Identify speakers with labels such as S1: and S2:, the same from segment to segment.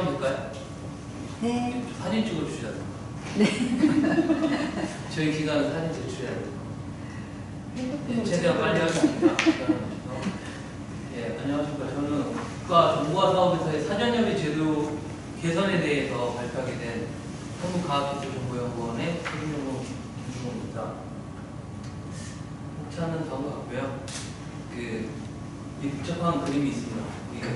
S1: 시간 될까요?
S2: 네.
S1: 사진 찍어 주셔야 돼요.
S2: 네.
S1: 저희 기관은 사진 제출해야 돼요.
S2: 핸드폰으로
S1: 최대한 빨리 하겠습니다. 예, 안녕하십니까. 저는 국가 정보화 사업에서의 사전협의 제도 개선에 대해서 발표하게 된 한국과학기술정보연구원의 최진용 김중호입니다. 목차는 다음과 같고요. 이 복잡한 그림이 있습니다. 이게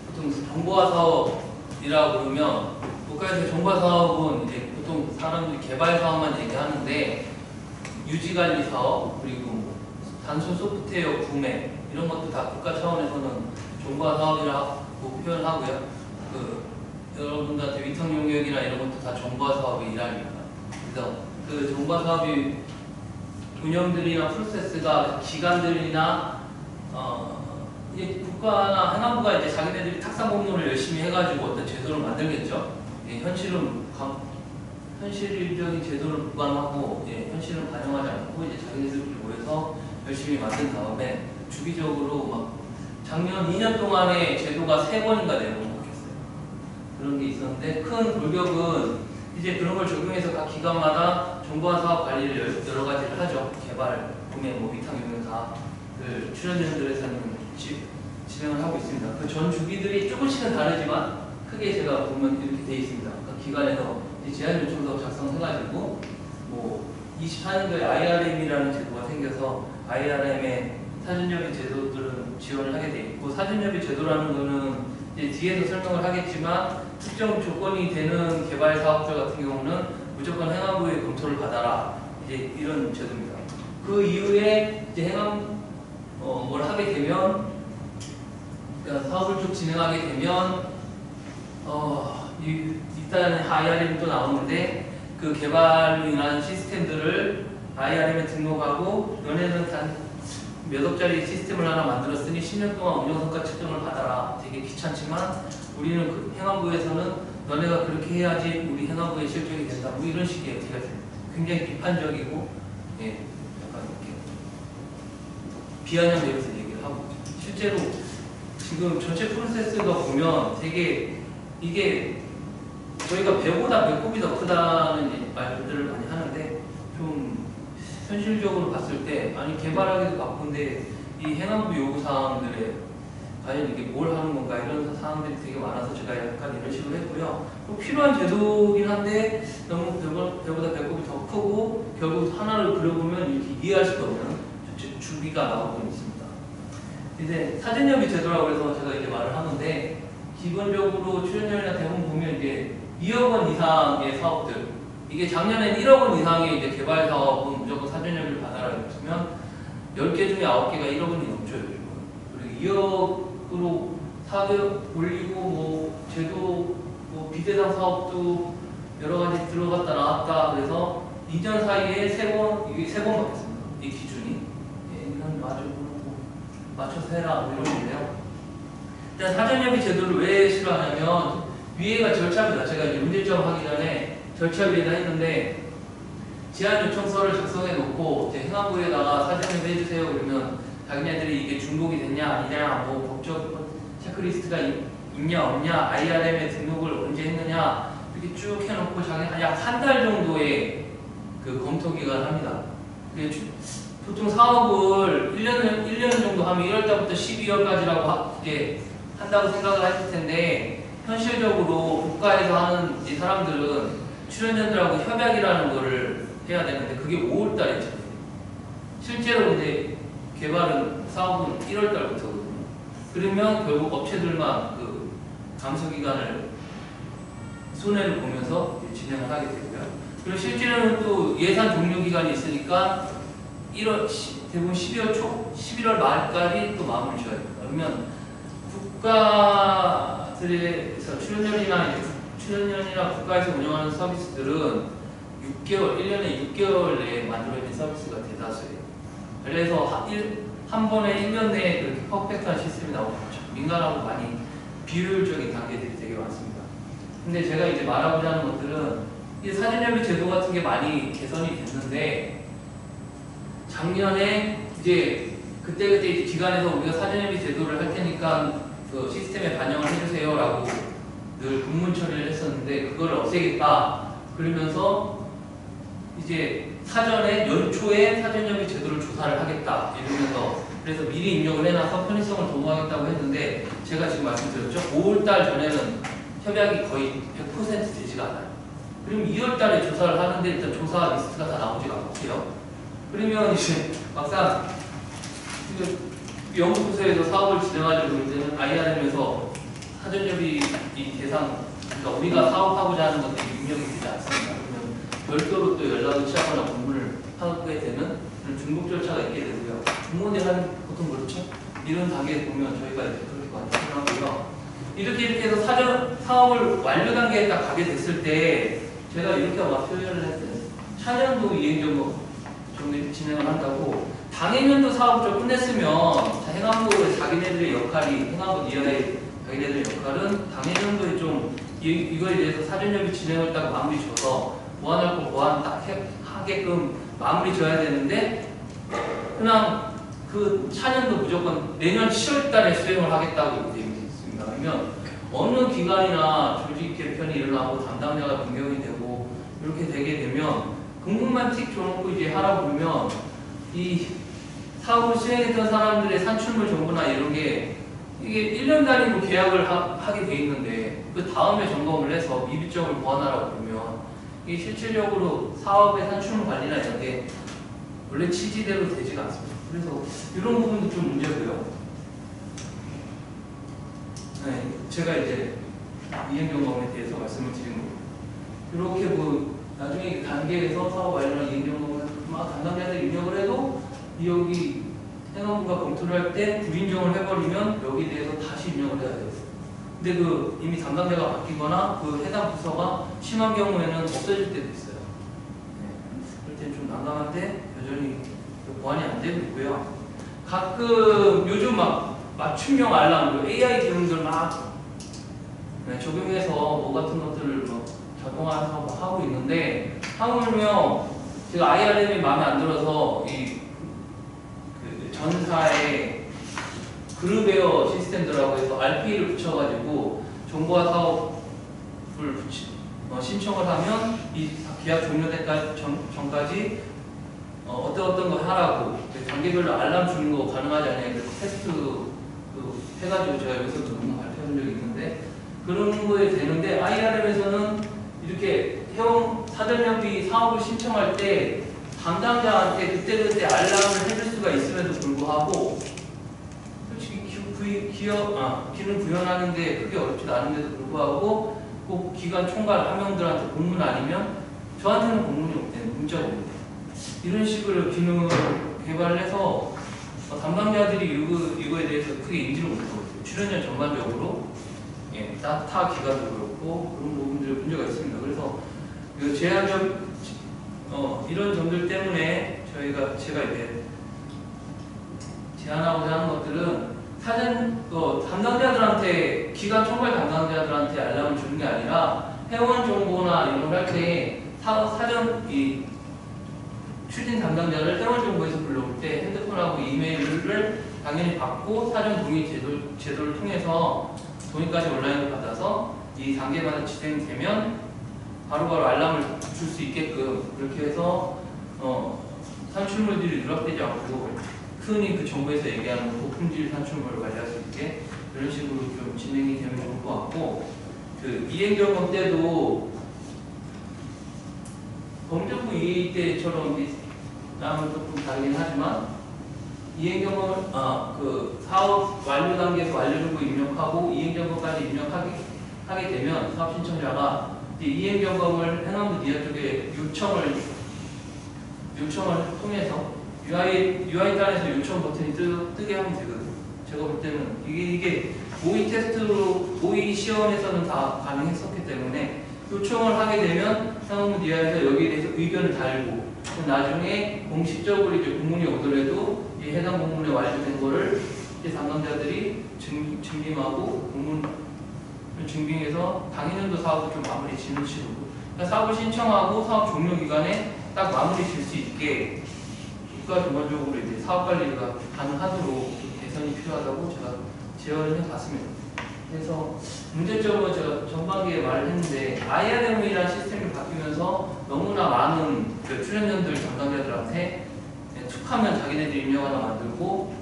S1: 보통 정보화 사업이라고 그러면 국가에서 정보화 사업은 이제 보통 사람들이 개발 사업만 얘기하는데 유지관리 사업 그리고 단순 소프트웨어 구매 이런 것도 다 국가 차원에서는 정보화 사업이라고 표현하고요. 여러분들한테 위탁 용역이나 이런 것도 다 정보화 사업의 일환입니다. 그래서 그 정보화 사업이 운영들이나 프로세스가 기관들이나 이제 국가나 행안부가 이제 자기네들이 탁상 공모를 열심히 해가지고 어떤 제도를 만들겠죠. 예, 현실적인 제도를 보관하고 현실은 반영하지 않고 이제 자기네들끼리 모여서 열심히 만든 다음에 주기적으로 막 작년 2년 동안에 제도가 3번인가 4번 바뀌었어요. 그런 게 있었는데 큰 골격은 이제 그런 걸 적용해서 각 기관마다 정보화 사업 관리를 여러 가지를 하죠. 개발, 구매, 위탁 용역 사업을 출연진들에서는 진행을 하고 있습니다. 그 전 주기들이 조금씩은 다르지만 크게 제가 보면 이렇게 돼 있습니다. 각 기관에서 제안 요청서 작성해가지고 24년도에 IRM이라는 제도가 생겨서 IRM의 사전협의 제도들은 지원을 하게 돼 있고 사전협의 제도라는 거는 이제 뒤에서 설명을 하겠지만 특정 조건이 되는 개발 사업자 같은 경우는 무조건 행안부의 검토를 받아라 이제 이런 제도입니다. 그 이후에 이제 뭘 하게 되면 사업을 쭉 진행하게 되면 일단 IRM이 또 나오는데 그 개발로 인한 시스템들을 IRM에 등록하고 너네는 단 몇 억짜리 시스템을 하나 만들었으니 10년 동안 운영성과 측정을 받아라. 되게 귀찮지만 우리는 그 행안부에서는 너네가 그렇게 해야지 우리 행안부에 실적이 된다. 이런 식의 어떻게 굉장히 비판적이고 약간 이렇게 비아냥 내용에서 얘기를 하고 실제로 지금 전체 프로세스가 보면 되게 이게 저희가 배보다 배꼽이 더 크다는 말들을 많이 하는데 좀 현실적으로 봤을 때 아니 개발하기도 바쁜데 이 행안부 요구사항들에 과연 이게 뭘 하는 건가 이런 사항들이 되게 많아서 제가 약간 이런 식으로 했고요. 꼭 필요한 제도긴 한데 너무 배보다 배꼽이 더 크고 결국 하나를 그려보면 이렇게 이해할 수가 없는 주기가 나오고 있습니다. 이제 사전협의 제도라고 해서 제가 이제 말을 하는데 기본적으로 출연료나 대부분 보면 이제 2억 원 이상의 사업들 이게 작년엔 1억 원 이상의 이제 개발 사업은 무조건 사전협의를 받아라 했으면 10개 중에 9개가 1억 원이 넘죠. 그리고 2억으로 사업 올리고 제도 비대상 사업도 여러 가지 들어갔다 나왔다 그래서 2년 사이에 이게 3번 바뀌었습니다. 이 기준이. 이건 맞춰서 해라 이런 건데요. 일단 사전협의 제도를 왜 싫어하냐면 위에가 절차입니다. 제가 이제 문제점 하기 전에 절차 위에다 했는데 제안 요청서를 작성해 놓고 행안부에다가 사전협의 해주세요 그러면 자기네들이 이게 중복이 됐냐 아니냐 법적 체크리스트가 있냐 없냐 IRM에 등록을 언제 했느냐 이렇게 쭉 해놓고 자기는 약 한 달 정도의 그 검토 기간을 합니다. 보통 사업을 1년 정도 하면 1월달부터 12월까지라고 이제 한다고 생각을 하실 텐데 현실적으로 국가에서 하는 이 사람들은 출연진들하고 협약이라는 거를 해야 되는데 그게 5월달에 있잖아요. 실제로 근데 개발은 사업은 1월달부터거든요. 그러면 결국 업체들만 그 감소 기간을 손해를 보면서 진행을 하게 되고요. 그리고 실제로는 또 예산 종료 기간이 있으니까 대부분 12월 초, 11월 말까지 또 마음을 지어야 됩니다. 그러면 국가들에서 출연연이나 국가에서 운영하는 서비스들은 1년에 6개월 내에 만들어진 서비스가 대다수예요. 그래서 한 번에 1년 내에 그렇게 퍼펙트한 시스템이 나오는 거죠. 민감하고 많이 비효율적인 단계들이 되게 많습니다. 근데 제가 이제 말하고자 하는 것들은 이 사전협의 제도 같은 게 많이 개선이 됐는데 작년에 이제 그때 기관에서 우리가 사전협의 제도를 할 테니까 그 시스템에 반영을 해주세요라고 늘 공문 처리를 했었는데 그걸 없애겠다. 그러면서 이제 사전에 연초에 사전협의 제도를 조사를 하겠다 이러면서 그래서 미리 입력을 해놔서 편의성을 도모하겠다고 했는데 제가 지금 말씀드렸죠. 5월달 전에는 협약이 거의 100% 되지가 않아요. 그럼 2월달에 조사를 하는데 일단 조사 리스트가 다 나오지가 않고요. 그러면 이제 막상 연구부서에서 사업을 진행하려고 할 때는 IRM에서 사전협의 이 대상, 그러니까 우리가 사업하고자 하는 것들이 입력이 되지 않습니다. 그러면 별도로 또 연락을 취하거나 공문을 하게 되는 그런 중복 절차가 있게 되고요. 공무원들이 하는 보통 그렇죠? 이런 단계에 보면 저희가 이제 그렇게 관찰하고요. 이렇게 해서 사전 사업을 완료 단계에 딱 가게 됐을 때 제가 이렇게 아마 표현을 했어요. 차년도 이행점검 정도 진행을 한다고 당해년도 사업을 끝냈으면 행안부의 자기네들의 역할이 행안부 니아의 자기네들의 역할은 당해년도에 좀 이거에 대해서 사전협의 진행을 딱 마무리 져서 보완할 거 보완 딱 하게끔 마무리 져야 되는데 그냥 그 차년도 무조건 내년 10월달에 수행을 하겠다고 얘기해 있습니다. 그러면 어느 기관이나 조직 개편이 일어나고 담당자가 변경이 되고 이렇게 되게 되면 공문만 틱 줘놓고 이제 하라고 그러면 이 사업을 수행했던 사람들의 산출물 정보나 이런 게 이게 1년 단위로 계약을 하게 돼 있는데 그 다음에 점검을 해서 미비점을 보완하라고 그러면 이게 실질적으로 사업의 산출물 관리나 이런 게 원래 취지대로 되지가 않습니다. 그래서 이런 부분도 좀 문제고요. 네, 제가 이제 이행점검에 대해서 말씀을 드린 거예요. 이렇게 뭐 나중에 단계에서 사업 완료나 이행점검을 막 담당자들이 입력을 해도 여기 행안부가 검토를 할 때 불인정을 해버리면 여기에 대해서 다시 입력을 해야 돼요. 근데 그 이미 담당자가 바뀌거나 그 해당 부서가 심한 경우에는 없어질 때도 있어요. 네, 그럴 때는 좀 난감한데 여전히 보완이 안 되고 있고요. 가끔 요즘 막 맞춤형 알람, AI 기능들 막 적용해서 뭐 같은 것들을 뭐 작동하면서 막 하고 있는데 하물며 제가 IRM이 마음에 안 들어서 이 전사의 그룹웨어 시스템들하고 해서 RP를 붙여가지고 정보화 사업을 신청을 하면 이 계약 종료될 전까지 어떤 거 하라고 단계별로 알람 주는 거 가능하지 않냐 테스트 해가지고 제가 여기서도 너무 발표한 적이 있는데 그런 거에 되는데 IRM에서는 이렇게 해온 사전협의 사업을 신청할 때 담당자한테 그때그때 알람을 해줄 수가 있음에도 불구하고 솔직히 기능 구현하는데 그게 어렵지도 않은데도 불구하고 꼭 기관 총괄 하명들한테 공문 아니면 저한테는 공문이 없대요. 문자가 없대요. 이런 식으로 기능을 개발해서 담당자들이 이거에 대해서 크게 인지를 못하고 있어요. 출연료 전반적으로 타 기관도 그렇고 그런 부분들에 문제가 있습니다. 그래서 그 제한적 이런 점들 때문에 제가 이제 제안하고자 하는 것들은 사전 담당자들한테 기관 총괄 담당자들한테 알람을 주는 게 아니라 회원 정보나 이런 걸 할 때 사전 이 추진 담당자를 회원 정보에서 불러올 때 핸드폰하고 이메일을 당연히 받고 사전 동의 제도를 통해서 동의까지 온라인으로 받아서 이 단계마다 진행되면 바로바로 알람을 줄 수 있게끔 그렇게 해서 산출물들이 누락되지 않고 흔히 그 정부에서 얘기하는 고품질 산출물을 관리할 수 있게 이런 식으로 좀 진행이 되면 좋을 것 같고 그 이행점검 때도 범정부 EA 때처럼 남은 조금 다르긴 하지만 이행점검을 그 사업 완료 단계에서 완료정보 입력하고 이행점검까지 입력하게 되면 사업 신청자가 이행점검을 행안부 니아 쪽에 요청을 통해서 UI 단에서 요청 버튼이 뜨게 하면 되거든요. 제가 볼 때는 이게 모의 테스트로 모의 시험에서는 다 가능했었기 때문에 요청을 하게 되면 행안부 니아에서 여기에 대해서 의견을 달고 나중에 공식적으로 이제 공문이 오더라도 이 해당 공문에 완료된 거를 이제 담당자들이 증빙하고 공문을 증빙해서 당해년도 사업을 좀 마무리 지는 식으로 그러니까 사업을 신청하고 사업 종료 기간에 딱 마무리 질 수 있게 국가 전반적으로 이제 사업 관리가 가능하도록 개선이 필요하다고 제가 제언을 해봤습니다. 그래서 문제점은 제가 전반기에 말을 했는데 IRM이라는 시스템이 바뀌면서 너무나 많은 그 출연진들 담당자들한테 툭하면 자기네들이 입력 하나 만들고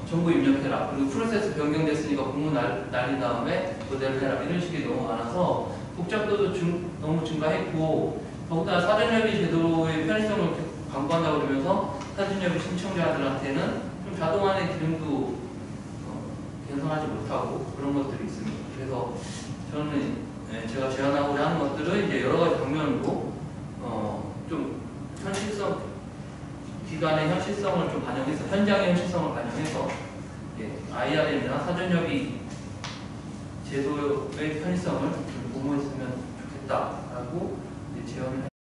S1: 정보 입력해라. 그리고 프로세스 변경됐으니까 공문 날린 다음에 그대로 해라. 이런 식이 너무 많아서 복잡도도 너무 증가했고 더군다나 사전협의 제도의 편의성을 강구한다고 그러면서 사전협의 신청자들한테는 좀 자동화의 기능도 개선하지 못하고 그런 것들이 있습니다. 그래서 저는 제가 제안하고자 하는 것들은 이제 여러 가지 방면으로 좀 현실성 기관의 현실성을 좀 반영해서 현장의 현실성을 반영해서 IRM이나 사전협의 제도의 편의성을 좀 공모했으면 좋겠다라고 제언을